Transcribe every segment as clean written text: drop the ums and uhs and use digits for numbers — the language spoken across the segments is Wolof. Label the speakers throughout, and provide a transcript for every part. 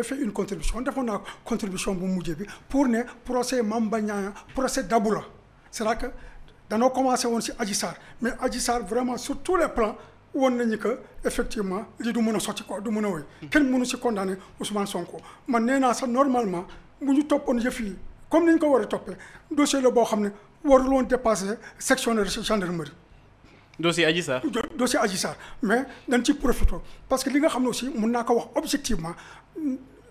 Speaker 1: fait une contribution defoon naa contribution bu mujj bi pour ne procès Mame Mbaye Niang procès d'abou la c'est-à-dire que danoo commencé woon si Adji Sarr mais Adji Sarr vraiment sur tous les plans woon nañu que effectivement lii du mën a sotti ko du mën a wéy kenn mënu si condamné Ousmane Sonko man nee naa sax normalement bu ñu toppoon yëf yi comme ni ñu ko war a toppee dossier la boo xam ne warul woon dépasser section de gendarmerie.
Speaker 2: dossier Adji Sarr.
Speaker 1: dossier Adji Sarr mais dañ ci profité parce que li nga xam ne aussi mun naa ko wax objectivement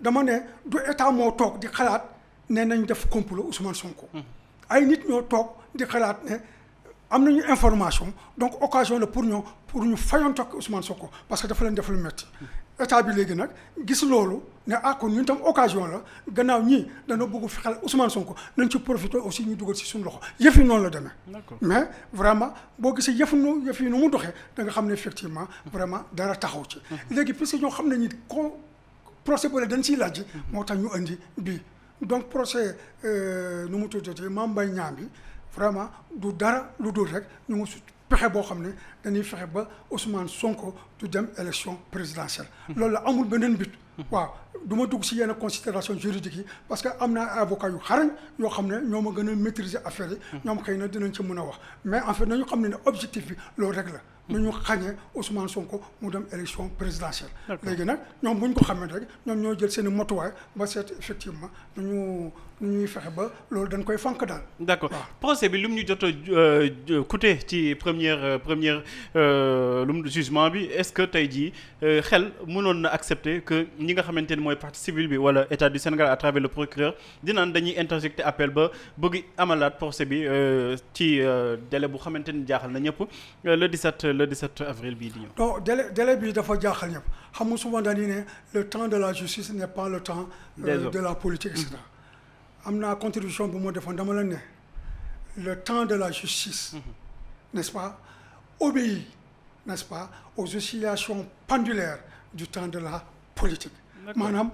Speaker 1: dama ne du état moo toog di xalaat ne nañ def complot Ousmane Sonko. ay nit ñoo toog di xalaat ne am nañu information donc occasion la pour ñu fayoon toog Ousmane Sonko parce que dafa leen def lu metti état bi léegi nag gis loolu ne kon ñun tam occasion la gannaaw ñii dana bëgg fexeel Ousmane Sonko nañ ci profité aussi ñu dugal si suñu loxo yëf yi noonu la demee. mais vraiment boo gisee yëf yi nu mu doxee da nga xam ne effectivement vraiment dara taxaw ci. léegi puisque ñoo xam ne ñi procès boole dañ siy laaj. moo tax ñu indi bii donc procès nu mu tuddati Mame Mbaye Niang bi vraiment du dara lu dul rek ñu ngi fexe boo xam ne dañuy fexe ba Ousmane Sonko du dem élection présidentielle. loolu la amul beneen but. waaw du ma dugg si yenn considération juridique yi parce que am naa avocat yu xarañ yoo xam ne ñoo ma gën a maîtriser affaire yi. ñoom xëy na dinañ ci mën a wax mais en fait nañu xam ne objectif bi loolu rek la. nu ñu xañee Ousmane Sonko mu dem élection présidentielle. léegi nag ñoom bu ñu ko xamee rek ñoom ñoo jël seen i motuwaay ba seet effectivement nu ñuy fexe ba loolu dañ koy fànk daal.
Speaker 2: d'accord procès bi lu mu ñu jot a coûté ci première lu mu jugement bi est-ce que tey jii xel mënoon na accepter que ñi nga xamante ni mooy partie civile bi wala état du Sénégal à travers le procureur dinaan dañuy interjecter appel ba bëgg amalaat procès bi ci délai bu xamante ni jaaxal na ñëpp le 17 avril bii di ñëw.
Speaker 1: non délai bi dafa jaaxal ñëpp xam nga souvent dañuy ne le temps de la justice n'est pas le temps de la politique et cetera. am naa contribution bu ma defoon dama la ne le temps de la justice n'est-ce pas obéit n'est-ce pas aux oscillations pendulaires du temps de la politique maanaam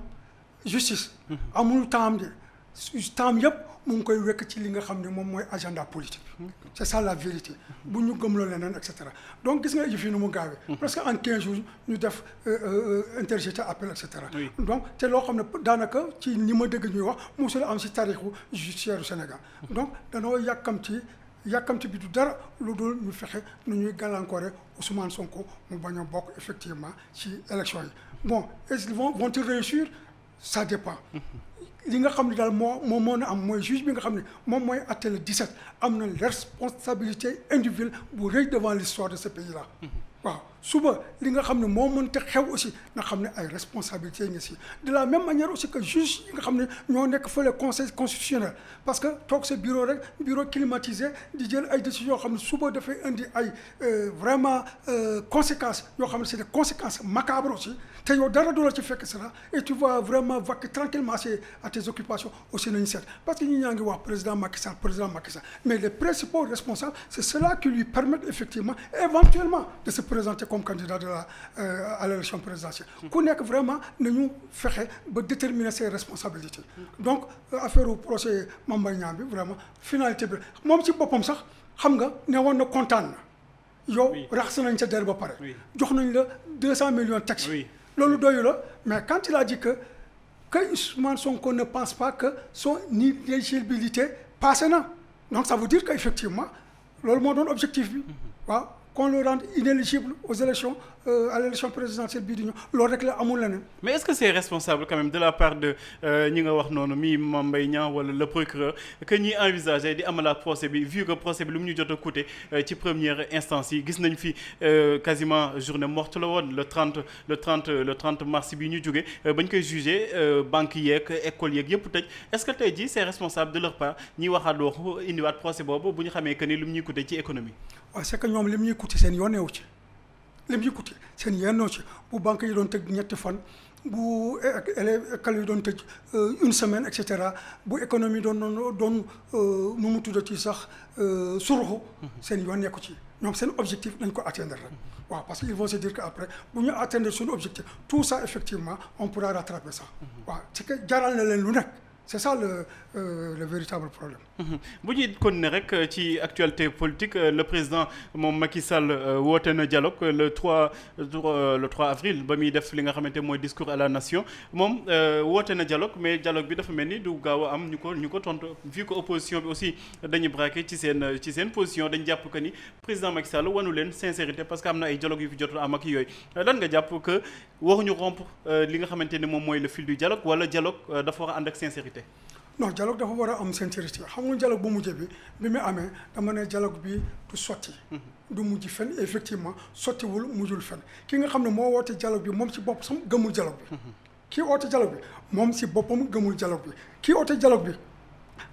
Speaker 1: justice amul temps de temps yëpp mu ngi koy wekk ci li nga xam ne moom mooy agenda politique c'est ça la vérité bu ñu gëmloo leneen et cetera donc gis nga yëf yi nu mu gaawee presque en 15 jours ñu def interjeté appel et cetera donc te loo xam ne daanaka ci ni ma dégg ñuy wax mosul am si tarixu judiciaire du Sénégal donc danoo yàkkamti bi du dara lu dul ñu fexe nu ñuy gàllankoore Ousmane Sonko mu bañ a bokk effectivement ci élection yi bon est-ce qu'ils vont-ils réussir ça dépend li nga xam ne daal moo na am mooy juge bi nga xam ne moom mooy àtte le 17 am na responsabilité individuelle bu rëy devant l'histoire de ce pays là waaw suba li nga xam ne moo mënta xew aussi nga xam ne ay responsabilités yi nga si de la même manière aussi que juge yi nga xam ne ñoo nekk fële conseil constitutionnel parce que toog sa bureau rek bureau climatisé di jël ay décisions yoo xam ne suba dafay indi ay vraiment conséquences yoo xam ne c'est des conséquences macabres aussi te yow dara du la ci fekk cela et tu vas vraiment vaquer tranquillement à tes occupations aussi nañu seet parce que ñi ñaa ngi wax président Macky Sall mais les principaux responsables c'est cela qui lui permettent effectivement éventuellement de se présenter comme candidat à l'élection présidentielle ku nekk vraiment nañu fexe ba déterminer ses responsabilités donc affaire au procès Mame Mbaye Niang bi vraiment finalité bi moom ci boppam sax xam nga ne woon na kontaan na yow raxas nañ sa der ba pare jox nañ la 200 millions taxes loolu doyu la mais quand il a dit que Ousmane Sonko ne pense pas que son inéligibilité passé na donc ça veut dire que effectivement loolu moo doon objectif bi waaw qu'on le rende inéligible aux élections à l'élection présidentielle bii di ñëw loolu rek la amul leneen.
Speaker 2: mais est-ce que c'est responsable quand même de la part de ñi nga wax noonu mi Mame Mbaye Niang wala le procureur que ñi envisager di amalaat procès bi vu que procès bi lu mu ñu jot a coûté ci première instance yi gis nañ fi quasiment journée morte la woon le 30 mars bi ñu jógee bañ koy jugé banques yeeg écoles yeeg yëpp tëj est-ce que tey jii c'est responsable de leur part ñi waxaat waxu indiwaat procès boobu bu ñu xamee que ni lu mu ñuy coûté ci économie.
Speaker 1: waaw c'est que ñoom li mu ñuy coûté seen yoon neewu ci. lim yi coûté seen yennoo ci bu banque yi doon tëj ñetti fan bu école yi doon tëj une semaine et cetera bu économie doon nu mu tuddati sax suruxu seen yoon nekku ci ñoom seen objectif dañ ko atteindre rek waaw parce que ils vont se dire que après bu ñu atteindre suñu objectif tout ça effectivement on pourra rattraper ça waaw c'est que jaral na leen lu nekk c'est ça le véritable problème.
Speaker 2: bu ñuy continuer rek ci actualité politique le président moom Macky Sall woote na dialogue le 3 avril ba muy def li nga xamante mooy discours à la nation moom woote na dialogue mais dialogue bi dafa mel ni du gaaw a am ñu ko tontu vu que opposition bi aussi dañuy braqué ci seen position dañ jàpp que ni président Macky Sall wanu leen sincérité parce que am na ay dialogue yu fi jotul am ak yooyu lan nga jàpp que waruñu rompre li nga xamante ne moom mooy le fil du dialogue wala dialogue dafa war a ànd ak sincérité.
Speaker 1: non dialogue dafa war a am sincérité xam nga dialogue bu mujj bi mu amee dama ne dialogue bi du sotti. du mujj fen effectivement sottiwul mujjul fen ki nga xam ne moo woote dialogue bi moom ci bopp sam gëmul dialogue bi. kii oote dialogue bi moom si boppam gëmul dialogue bi kii oote dialogue bi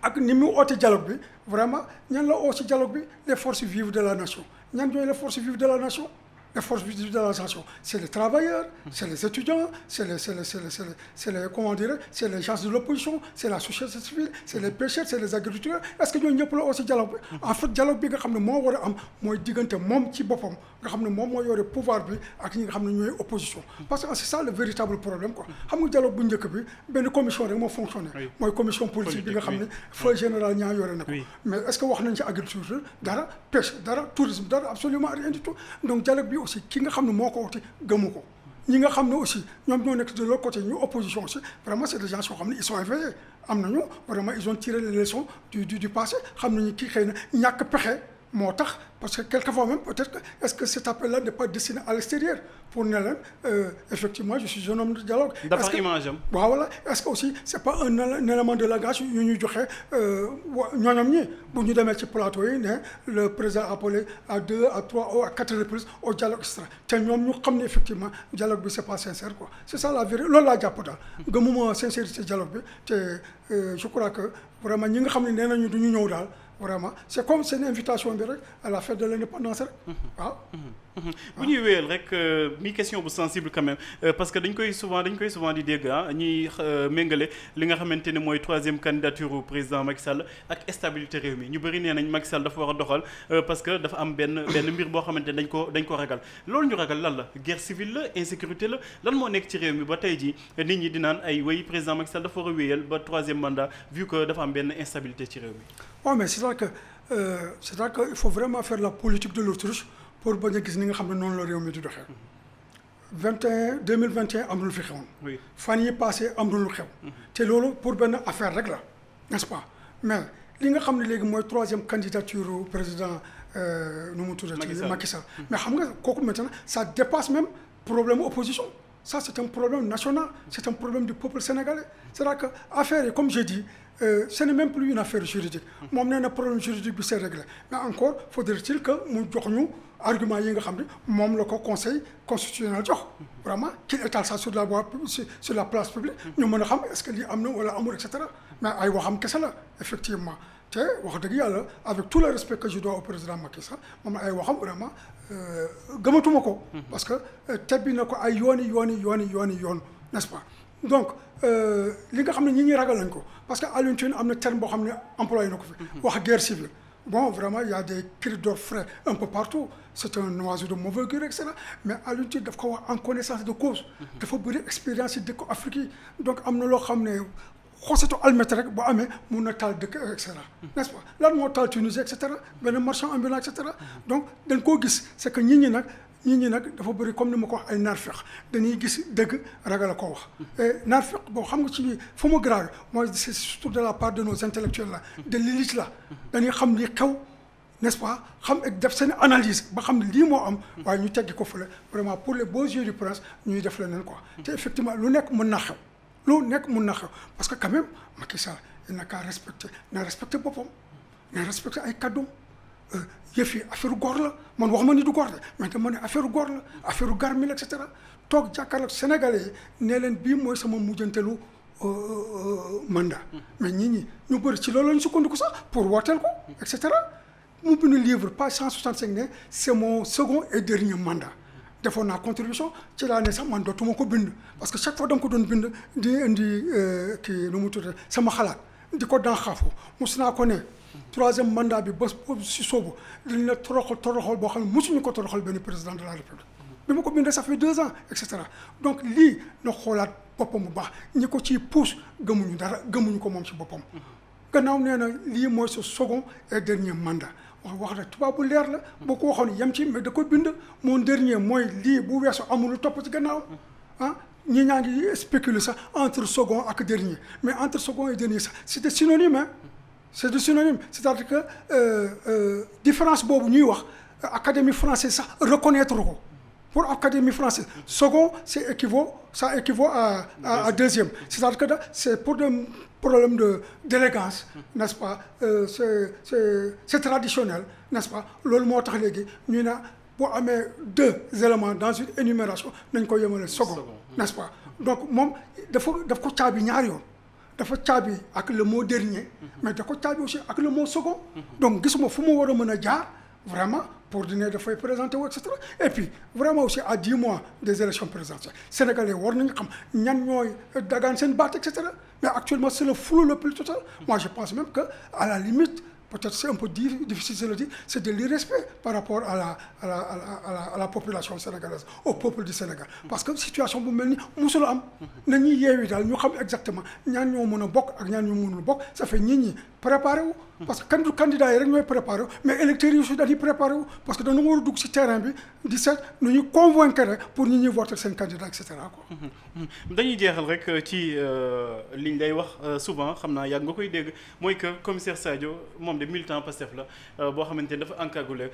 Speaker 1: ak ni mu oote dialogue bi vraiment ñan la oo si dialogue bi les forces vives de la nation ñan ñooy les forces vives de la nation. Les forces vives de la nation, c'est les travailleurs, c'est les étudiants, c'est les comment dire, c'est les gens de l'opposition, c'est la société civile, c'est les pêcheurs, c'est les agriculteurs. Est-ce que ñooñu ñëpp la aussi dialogue bi en fait dialogue bi nga xam ne moo war a am mooy diggante moom ci boppam nga xam ne moom moo yore pouvoir bi ak ñi nga xam ne ñooy opposition. parce que c'est ça le véritable problème quoi. xam nga dialogue bu njëkk bi benn commission rek moo fonctionné. mooy commission politique bi nga xam ne feu général ñaa yore na ko. mais est-ce que wax nañ ci agriculture dara pêche dara tourisme dara absolument rien du tout donc dialogue bi aussi ki nga xam ne moo ko woote gëmu ko ñi nga xam ne aussi ñoom ñoo nekk de l'autre côté ñu opposition aussi vraiment c'est des gens yoo xam ne ils sont éveillés am nañu vraiment ils ont tiré les leçons du passé xam nañu kii xëy na ñàkk pexe moo tax parce que quelquefois même peut-être que est-ce que cet appel-là n'est pas destiné à l'extérieur pour ne leen effectivement je suis un homme de dialogue.
Speaker 2: dafa image am.
Speaker 1: waaw voilà est-ce que aussi c'est pas un élément de langage yu ñuy joxe ñooñam ñi bu ñu demee ci plateau yi ne le président appelé à 2 à 3 ou à 4 reprises au dialogue extra te ñoom ñu xam ne effectivement dialogue bi c'est pas sincère quoi c'est ça la vérité loolu laa jàpp daal. gëmuma sincérité dialogue bi te je crois que vraiment ñi nga xam ne nee nañu du ñu ñëw daal. Vraiment c'est comme c'est une invitation bi rek à la fête de l'indépendance rek waaw.
Speaker 2: bu ñuy wéyal rek mi question bu sensible quand même parce que dañ koy souvent di dégg ñuy méngale li nga xamante ne mooy 3e candidature au président Macky Sall ak stabilité réew mi ñu bëri nee nañ Macky Sall dafa war a doxal parce que dafa am benn mbir boo xamante ne dañ ko ragal loolu ñu ragal lan la guerre civile la insécurité la lan moo nekk ci réew mi ba tey jii nit ñi di naan ay way président Macky Sall dafa war a wéyal ba 3e mandat vu que dafa am benn instabilité ci réew mi.
Speaker 1: waaw mais c'est-à-dire que il faut vraiment faire la politique de l'autruche pour bañ a gis ni nga xam ne noonu la réew mi di doxee. 2021 am na lu fi xewoon. oui fan yi passé am na lu xew. te loolu pour benn affaire rek la n'est-ce pas mais li nga xam ne léegi mooy 3e candidature président nu mu tuddati Macky Sall. mais xam nga kooku maintenant ça dépasse même problème opposition. Ça c'est un problème national c'est un problème du peuple sénégalais c'est-à-dire que affaire yi comme j'ai dit. Ce n'est même plus une affaire juridique moom nee na problème juridique bi c'est réglé mais encore faudrait-il que mu jox ñu argument yi nga xam ne moom la ko conseil constitutionnel jox vraiment qu'il étale ça sur la voie sur la place publique ñu mën a xam est-ce que lii am na wala amul et cetera mais ay waxam kese la effectivement te wax dëgg yàlla avec tout le respect que je dois au président Macky Sall moom ay waxam vraiment gëmatuma ko parce que tebbi na ko ay yoon n'est-ce pas donc li nga xam ne ñi ragal nañ ko parce que Alioune Tine am na terme boo xam ne employé na ko fi wax guerre civile bon vraiment il y a des cris d'orfraie un peu partout c'est un oiseau de mauvais augure et cetera mais Alioune Tine daf ko wax en connaissance de cause dafa bëri expérience yi dëkk Afrique yi donc am na loo xam ne xosetu almet rek bu amee mun na taal dëkk et cetera n'est-ce pas lan moo taal Tunisie et cetera benn marchand ambulant et cetera donc dañ koo gis c'est que nit ñi nag dafa bëri comme ni ma ko wax ay naafeq dañuy gis dëgg ragal a ko wax et naafeq boo xam nga ci fu mu grave mooy c'est surtout de la part de nos intellectuels là de l'élite là dañuy xam li xew n'est-ce pas xam ak def seen analyse ba xam ne lii moo am waaye ñu teggi ko fële vraiment pour les beaux yeux du prince ñuy def leneen quoi te effectivement lu nekk mën na xew parce que quand même Macky Sall il n'a qu'à respecter boppam na respecter ay kàddoom yëf yi affaire góor la man wax ma ni du góor de mais dama ne affaire góor la affaire garmi la et cetera toog jàkkaarloog Sénégalais yi ne leen bii mooy sama mujjantelu mandat mais ñi ñu bëri ci loolu la ñu sukkandiku sax pour wooteel ko et cetera mu bind livre page 165 ne c'est mon second et dernier mandat defoon naa contribution ci laa ne sax man dootuma ko bind parce que chaque fois da nga ko doon bind di indi kii nu mu tuddee sama xalaat di ko daan xaafu mos naa ko ne 3e mandat bi ba si soobu dañ la toroxal boo xam ne mosuñu ko toroxal benn président de la République bi ma ko bindee ça fait 2 ans et cetera donc lii na xoolaat boppam bu baax ñi ko ciy pousse gëmuñu dara gëmuñu ko moom ci boppam. gannaaw nee na lii mooy sa second et dernier mandat wax na tubaab bu leer la. boo ko waxoon yem ci mais da ko bind mon dernier mooy lii bu weesu amul lu topp ci gannaaw ah. ñi ñaa ngi spéculer sax entre second ak dernier mais entre second et dernier sax c'est des synonymes hein. C'est des synonymes c'est-à-dire que différence boobu ñuy wax académie française sax reconnaître ko pour académie française second ça équivaut à deuxième c'est-à-dire que c'est pour des problèmes d'élégance n'est-ce pas c'est traditionnel n'est-ce pas loolu moo tax léegi ñu ne boo amee 2 éléments dans une énumération nañ ko yemale second n'est-ce pas donc moom daf ko caabi ñaar yoon dafa caabi ak le mot dernier mais da ko caabi aussi ak le mot second donc gisuma fu mu war a mën a jaar vraiment pour dine dafay présenter wu et cetera et puis vraiment aussi à 10 mois des élections présidentielles sénégalais war nañu xam ñan ñooy dagaan seen baat et cetera mais actuellement c'est le flou le plus total moi je pense même que à la limite peut-être c'est un peu difficile de le dire, c'est de l'irrespect par rapport à la population sénégalaise, au peuple du Sénégal. Parce que situation bu mel ni musul am na ñuy yeewi daal ñu xam exactement ñaan ñoo mën a bokk ak ñaan ñoo mënul bokk ça fait nit ñi préparé wu parce que kan candidat yi rek ñooy préparé wu mais électeurs yi aussi dañuy préparé wu parce que dañu war a dugg ci terrain bi di seet nu ñu convaincre pour ñi ñuy voter seen candidat et cetera quoi.
Speaker 2: dañuy jeexal rek ci liñ lay wax souvent xam naa yàgg nga koy dégg mooy que commissaire Sadio moom de militant Pastef la boo xamante ne dafa encagoulé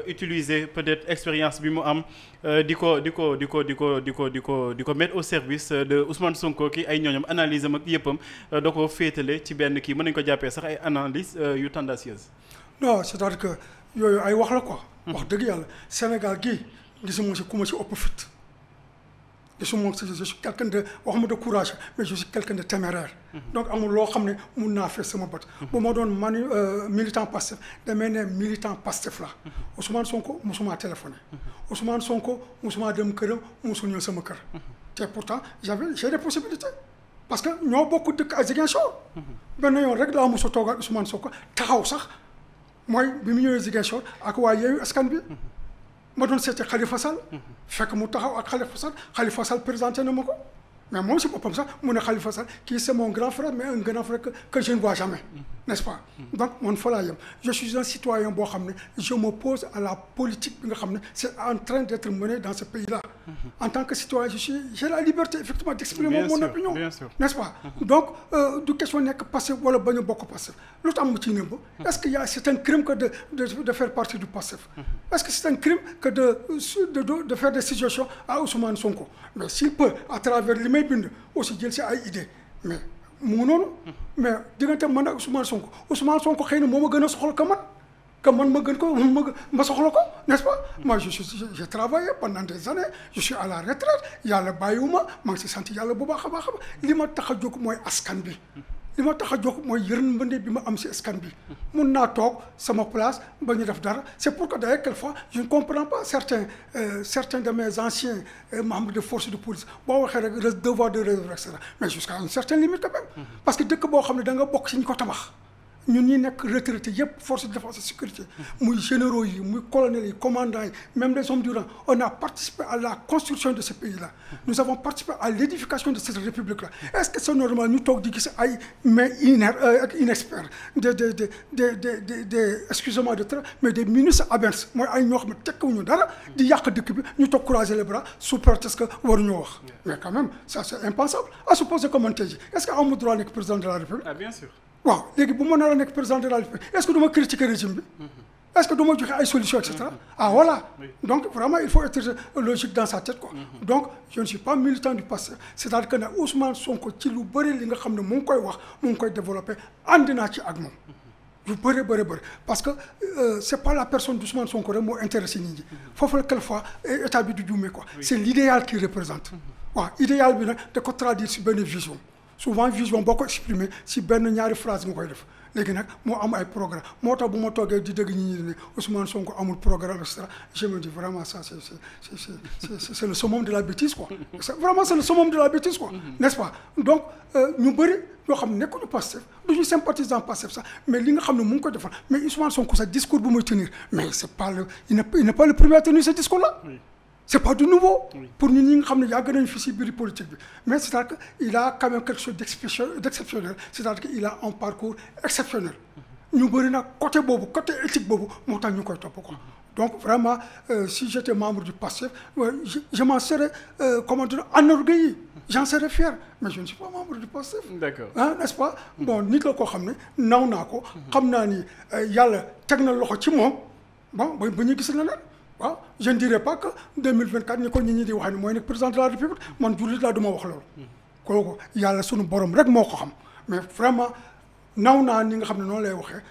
Speaker 2: utiliser peut-être expérience bi mu am di ko mettre au service de Ousmane Sonko ki ay ñooñam analyse am ak yëppam da ko féetale ci benn kii mën nañu ko jàppee sax ay analyse yu tendancieuse.
Speaker 1: non c'est-à-dire que yooyu ay wax la quoi. wax dëgg yàlla Sénégal gii gisuma si ku ma si ëpp fit. je suis quelqu'un de waxuma de courage mais je suis quelqu'un de téméraire. donc amul loo xam ne mun naa fees sama bët. bu ma doon militant Pastef damay ne militant Pastef la. Ousmane Sonko musuma téléphoné. Ousmane Sonko musuma dem këram musul ñëw sama kër. te pourtant j'ai des possibilités. parce que ñoo bokk dëkk à Ziguinchor. benn yoon rek laa mos a toog ak Ousmane Sonko taxaw sax mooy bi mu ñëwee Ziguinchor ak waa Yewwi Askan Wi. ma doon seeti Khalifa Sall. fekk mu taxaw ak Khalifa Sall présenté na ma ko mais moom si boppam sax mu ne Khalifa Sall kii c'est mon grand frère mais un grand frère que je ne vois jamais. n'est-ce pas donc man fa laa yem je suis un citoyen boo xam ne je m'oppose à la politique bi nga xam ne c'est en train d'être menée dans ce pays-là. en tant que citoyen j'ai la liberté effectivement d'exprimer mon opinion. n'est-ce pas donc du question nekk Pastef wala bañ a bokk Pastef lu tax mu ciy nëbb. est-ce que c'est un crime que de faire partie du Pastef. est-ce que c'est un crime que de faire des suggestions à Ousmane Sonko mais s'il peut à travers li may bind aussi jël si ay idées mais mu noonu. mais diggante man ak Ousmane Sonko xëy na moo ma gën a soxla que man ma gën ko ma soxla ko n'est-ce pas. moi j'ai travaillé pendant des années je suis à la retraite yàlla bàyyiwuma maa ngi si sant yàlla bu baax a baax li ma tax a jóg mooy askan bi. li ma tax a jóg mooy yërmande bi ma am si askan bi mun naa toog sama place ba ñu def dara c'est pour que d'ailleurs quelquefois je ne comprends pas certains de mes anciens membres de force de police boo waxee rek devoir de réserve et cetera mais jusqu'à une certaine limite quand même. parce que dëkk boo xam ne da nga bokk si ñu ko tabax. ñun ñi nekk retraité yëpp force de défense et sécurité muy généraux yi muy colonels yi commandants yi même les hommes du rang on a participé à la construction de ce pays-là. nous avons participé à l'édification de cette république-là est-ce que c'est normal ñu toog di gis ay mais inexperts des excusez-moi de terme mais des ministres absents mooy ay ñoo xam ne tekkiwuñu dara di yàq dëkk bi ñu toog croiser les bras sous prétexte que waruñoo wax. mais quand même ça c'est impensable à supposer que man tey jii est-ce que amu droit nekk président de la république.
Speaker 2: ah bien sûr.
Speaker 1: waaw léegi bu ma nar a nekk président de la République est-ce que du ma critiquer régime bi. est-ce que du ma joxe ay solutions et cetera. ah voilà donc vraiment il faut être logique dans sa tête quoi. donc je ne suis pas militant du passé c'est-à-dire que ne Ousmane Sonko ci lu bëri li nga xam ne mu ngi koy wax mu ngi koy développer ànd naa ci ak moom. lu bëri parce que c'est pas la personne d'Ousmane Sonko rek moo intéressé nit ñi. foofu la quelquefois état bi du juumee quoi. c'est l'idéal qu'il représente. waaw idéal bi nag da ko traduire ci benn vision. souvent vision boo ko exprimer si benn ñaari phrase mu koy def léegi nag moo am ay programme moo tax bu ma toogee di dëgg ñi ne Ousmane Sonko amul programme et cetera je me dis vraiment ça c'est le summum de la bêtise quoi. vraiment c'est le summum de la bêtise quoi. n'est-ce pas donc ñu bëri yoo xam ne nekkuñu Pastef du ñu sympathisant Pastef sax mais li nga xam ne mu ngi koy defal mais Ousmane Sonko sa discours bu muy tenir mais c'est pas il n'est pas le premier à tenir ce discours là. c'est pas du nouveau pour ñun ñi nga xam ne yàgg nañu fi si biir politique bi mais c'est-à-dire que il a quand même quelque chose d'exceptionnel c'est-à-dire que il a un parcours exceptionnel ñu bëri nag côté boobu côté éthique boobu moo tax ñu koy topp ko donc vraiment si j'étais membre du PASTEF je m'en serais comment dire enorgueilli j'en serais fier mais je ne suis pas membre du PASTEF.
Speaker 2: D'accord
Speaker 1: n'est-ce pas. bon nit la koo xam ne naw naa ko xam naa ni yàlla teg na loxo ci moom bon ba ñu gis leneen waaw je ne dirais pas que 2024 ni ko nit ñi di wax ni mooy nekk président de la République man jullit laa du ma wax loolu. kooku yàlla sunu borom rek moo ko xam mais vraiment naw naa ni nga xam ne noonu lay waxee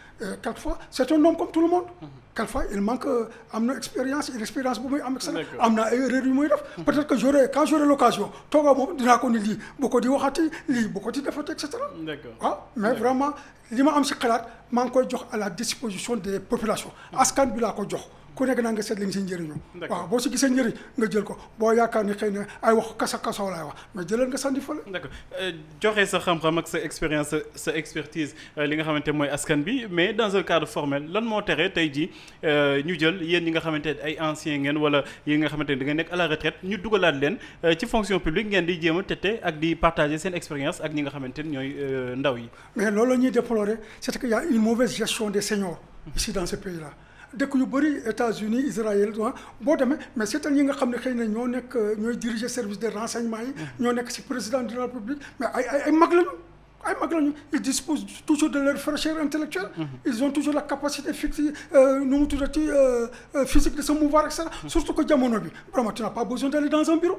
Speaker 1: quelquefois c'est un homme comme tout le monde. quelquefois il manque am na expérience bu muy am. am na ay erreurs yu muy def. peut-être que quand j'aurai l'occasion toogaa moom dinaa ko ni lii bu ko di waxati lii bu ko di defati et cetera. waaw mais vraiment li ma am si xalaat maa ngi koy jox à la disposition des populations. askan bi laa ko jox. ku nekk naa nga seet li nga si njëriñoo. waaw boo si gisee njëriñ nga jël ko boo yaakaar ni xëy na ay wax kasaw laay wax mais jëlal nga sànni fële.
Speaker 2: d'accord joxe sa xam-xam ak sa expérience sa expertise li nga xamante mooy askan bi mais dans un cadre formel lan moo tere tey jii ñu jël yéen ñi nga xamante ne ay anciens ngeen wala yi nga xamante ne da ngeen nekk à la retraite ñu dugalaat leen ci fonction publique ngeen di jéem a tette ak di partager seen expérience ak ñi nga xamante ne ñooy ndaw yi.
Speaker 1: mais loolu la ñuy déplorer c'est que y a une mauvaise gestion des seniors ici dans ce pays-là. dëkk yu bëri États-Unis Israël boo demee mais c'est ñi nga xam ne xëy na ñooy diriger service de renseignement yi. ñoo nekk ci président de la République mais ay mag lañu ils disposent toujours de leur fraîcheur intellectuelle. ils ont toujours la capacité physique de se mouvoir et cetera. surtout que jamono bi vraiment tu n'as pas besoin d'aller dans un bureau.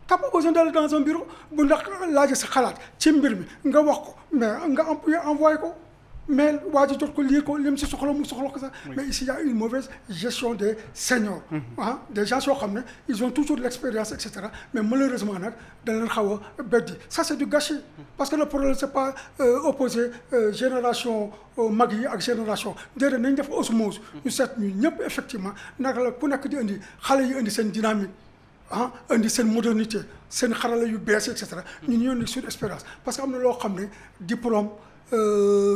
Speaker 1: t'as pas besoin d'aller dans un bureau bu ndax laajee sa xalaat ci mbir mi nga wax ko mais nga envoyé ko. mais waa ji jot ko lire ko lim si soxla mu soxla ko sax mais ici il y a une mauvaise gestion des seniors. des gens yoo xam ne ils ont toujours de l'expérience et cetera mais malheureusement nag da leen xaw a beddi ça c'est du gâchis. parce que le problème c'est pas opposer génération mag yi ak génération déedéet nañ def osmose. ñu seet ñu ñëpp effectivement naka la ku nekk di indi xale yi indi seen dynamique indi seen modernité seen xarala yu bees et cetera. ñun ñoo nekk sur expérience parce que am na loo xam ne diplôme.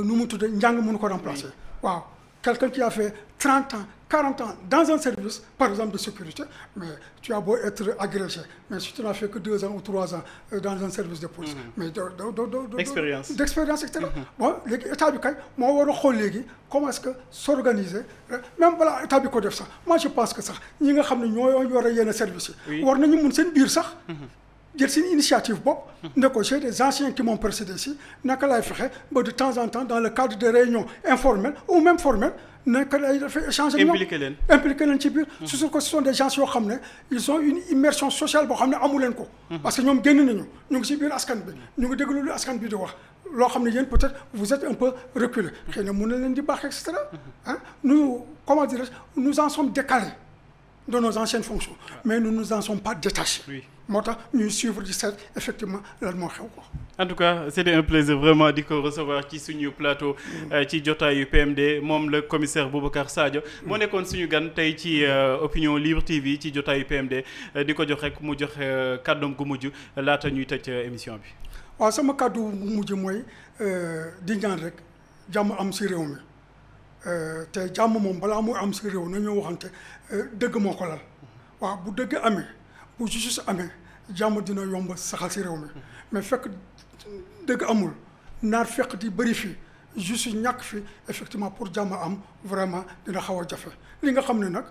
Speaker 1: nu mu tuddee njàng mënu ko remplacer. waaw quelqu'un qui a fait 30 ans 40 ans dans un service par exemple de sécurité mais tu as beau être agrégé mais si tu n'as fait que 2 ans ou 3 ans dans un service de police. mais d'expérience et cetera. bon léegi état bi kay moo war a xool léegi comment est-ce que s'organiser même balaa état bi ko def sax moi je pense que sax ñi nga xam ne ñoo yore yenn services yi. war nañu mun seen biir sax. jël seen initiative bopp ne ko j'ai des anciens qui m'ont précédé ici naka lay fexe ba de temps en temps dans le cadre de réunions informelles ou même formelles naka lay dafay échanger ak ñoom impliqué leen ci biir surtout que ce sont des gens yoo xam ne ils ont une immersion sociale boo xam ne amu leen ko parce que ñoom génn nañu ñu ngi ci biir askan bi ñu ngi déglu lu askan bi di wax loo xam ne yéen peut-être vous êtes un peu reculé xëy na mun na leen di baax et cetera nous comment dirais-je nous en sommes décalés de nos anciennes fonctions mais nous nous en sommes pas détachés moo tax ñuy suivre di seet effectivement lan moo xew ko.
Speaker 2: en tout cas c'était un plaisir vraiment di ko recevoir ci suñu plateau ci jotaayu PMD moom le commissaire Boubacar Sadio moo nekkoon suñu gan tey ci Opinion Libre TV ci jotaayu PMD di ko jox rek mu jox kàddoom gu mujj laata ñuy tëj émission bi.
Speaker 1: waaw sama kàddu gu mujj mooy di ñaan rek jàmm am si réew mi te jàmm moom balaa muy am si réew nañoo waxante dëgg moo ko lal waaw bu dëgg amee. bu justice amee jàmm dina yomb saxal ci réew mi mais fekk dëgg amul naar fekk di bëri fii justice ñàkk fi effectivement pour jàmm am vraiment dina xaw a jafe li nga xam ne nag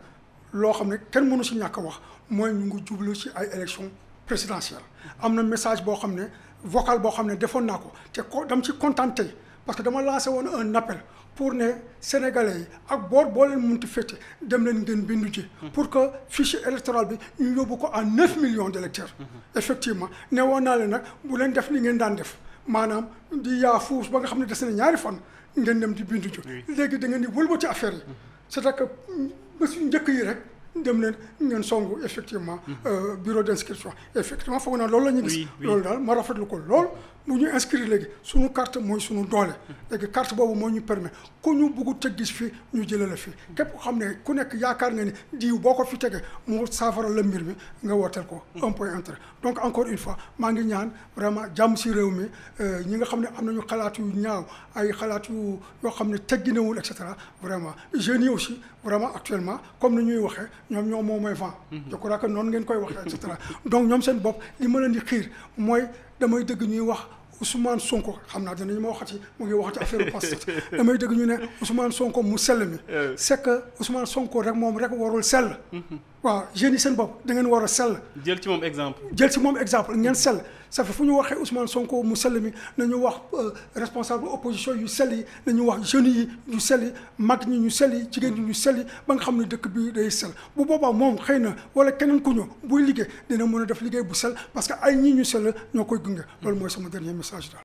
Speaker 1: loo xam ne kenn mënu ci ñàkk a wax mooy ñu ngi jublu ci ay élections présidentielles am na message boo xam ne vocal boo xam ne defoon naa ko te dama ci kontaan tey parce que dama lancé woon un appel pour ne Sénégalais yi ak boor boo leen munti féete dem leen ngeen bindu ji pour que fichier électoral bi ñu yóbbu ko à 9 millions d'électeurs effectivement ne woon naa leen nag bu leen def li ngeen daan def maanaam di yaa fuus ba nga xam ne des na ñaari fan ngeen dem di bindu ji léegi da ngeen di wëlbati affaire yi c'est-à-dire que bés yu njëkk yi rek dem leen ngeen songu effectivement bureau d'inscription effectivement foog naa loolu la ñu gis loolu daal ma rafetlu ko lool mu ñu inscrire léegi suñu carte mooy suñu doole léegi carte boobu moo ñu permettre ku ñu bëgg te gis fi ñu jëlee la fi képp ko xam ne ku nekk yaakaar nga ni diw boo ko fi tegee mu saafara la mbir mi nga wooteel ko un point intérêt donc encore une fois maa ngi ñaan vraiment jàmm si réew mi ñi nga xam ne am nañu xalaat yu ñaaw ay xalaat yu yoo xam ne tegginewul et cetera vraiment jeunes yi aussi vraiment actuellement comme ni ñuy waxee ñoom ñoo moom mooy vent je crois que noonu ngeen koy waxee et cetera donc ñoom seen bopp li ma leen di xiir mooy damay dëgg ñuy wax Ousmane Sonko xam naa dinañu ma waxati mu ngi waxati affaire Pastef damay dëgg ñu ne Ousmane Sonko mu sell mi c'est que Ousmane Sonko rek moom rek warul sell waaw jeunes yi seen bopp da ngeen war a sell
Speaker 2: jël ci moom exemple
Speaker 1: ngeen sell ça fait fu ñu waxee Ousmane Sonko mu sell mi nañu wax responsable opposition yu sell yi nañu wax jeunes yi yu sell yi mag ñi ñu sell yi jigéen ñi ñu sell yi ba nga xam ne dëkk bi day sell bu boobaa moom xëy na wala keneen ku ñëw buy liggéey dina mën a def liggéey bu sell parce que ay ñi ñu sell ñoo koy gunge loolu mooy sama dernier message daal